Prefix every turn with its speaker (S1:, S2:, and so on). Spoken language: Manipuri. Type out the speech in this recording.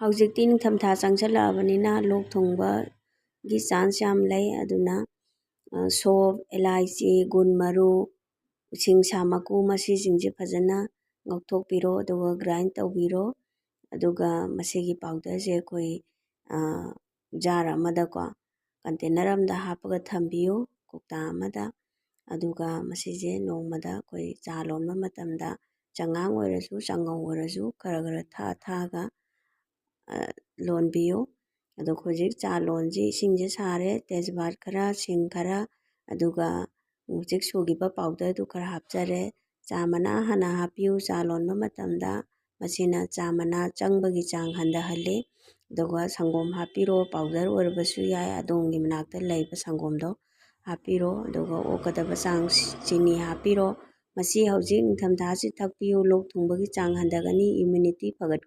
S1: ꯍꯧꯖꯤꯛꯇꯤ ꯅꯤꯡꯊꯝꯊꯥ ꯆꯪꯁꯜꯂꯛꯑꯕꯅꯤꯅ ꯂꯣꯛ ꯊꯨꯡꯕꯒꯤ ꯆꯥꯟꯁ ꯌꯥꯝ ꯂꯩ ꯑꯗꯨꯅ ꯁꯣꯞ ꯑꯦꯂꯥꯏꯆꯤ ꯒꯨꯟ ꯃꯔꯨ ꯎꯁꯤꯡꯁꯥ ꯃꯀꯨ ꯃꯁꯤꯁꯤꯡꯁꯦ ꯐꯖꯅ ꯉꯧꯊꯣꯛꯄꯤꯔꯣ ꯑꯗꯨꯒ ꯒ꯭ꯔꯥꯏꯟ ꯇꯧꯕꯤꯔꯣ ꯑꯗꯨꯒ ꯃꯁꯤꯒꯤ ꯄꯥꯎꯗꯔꯁꯦ ꯑꯩꯈꯣꯏ ꯖꯥꯔ ꯑꯃꯗꯀꯣ ꯀꯟꯇꯦꯅꯔ ꯑꯃꯗ ꯍꯥꯞꯄꯒ ꯊꯝꯕꯤꯌꯨ ꯀꯧꯇꯥ ꯑꯃꯗ ꯑꯗꯨꯒ ꯃꯁꯤꯁꯦ ꯅꯣꯡꯃꯗ ꯑꯩꯈꯣꯏ ꯆꯥ ꯂꯣꯟꯕ ꯃꯇꯝꯗ ꯆꯉꯥꯡ ꯑꯣꯏꯔꯁꯨ ꯆꯥꯉꯧ ꯑꯣꯏꯔꯁꯨ ꯈꯔ ꯈꯔ ꯊꯛꯑꯒ ꯂꯣꯟꯕꯤꯌꯨ ꯑꯗꯣ ꯍꯧꯖꯤꯛ ꯆꯥ ꯂꯣꯟꯁꯤ ꯏꯁꯤꯡꯁꯦ ꯁꯥꯔꯦ ꯇꯦꯖꯄꯥꯠ ꯈꯔ ꯁꯤꯡ ꯈꯔ ꯑꯗꯨꯒ ꯍꯧꯖꯤꯛ ꯁꯨꯈꯤꯕ ꯄꯥꯎꯗꯔꯗꯨ ꯈꯔ ꯍꯥꯞꯆꯔꯦ ꯆꯥ ꯃꯅꯥ ꯍꯥꯟꯅ ꯍꯥꯞꯄꯤꯌꯨ ꯆꯥ ꯂꯣꯟꯕ ꯃꯇꯝꯗ ꯃꯁꯤꯅ ꯆꯥ ꯃꯅꯥ ꯆꯪꯕꯒꯤ ꯆꯥꯡ ꯍꯟꯊꯍꯜꯂꯤ ꯑꯗꯨꯒ ꯁꯪꯒꯣꯝ ꯍꯥꯞꯄꯤꯔꯣ ꯄꯥꯎꯗꯔ ꯑꯣꯏꯔꯕꯁꯨ ꯌꯥꯏ ꯑꯗꯣꯝꯒꯤ ꯃꯅꯥꯛꯇ ꯂꯩꯕ ꯁꯪꯒꯣꯝꯗꯣ ꯍꯥꯞꯄꯤꯔꯣ ꯑꯗꯨꯒ ꯑꯣꯛꯀꯗꯕ ꯆꯥꯡ ꯆꯤꯅꯤ ꯍꯥꯞꯄꯤꯔꯣ ꯃꯁꯤ ꯍꯧꯖꯤꯛ ꯅꯤꯡꯊꯝꯊꯥꯁꯤ ꯊꯛꯄꯤꯌꯨ ꯂꯣꯛ ꯊꯨꯡꯕꯒꯤ ꯆꯥꯡ ꯍꯟꯊꯒꯅꯤ ꯏꯝꯃ꯭ꯌꯨꯅꯤꯇꯤ ꯐꯒꯠ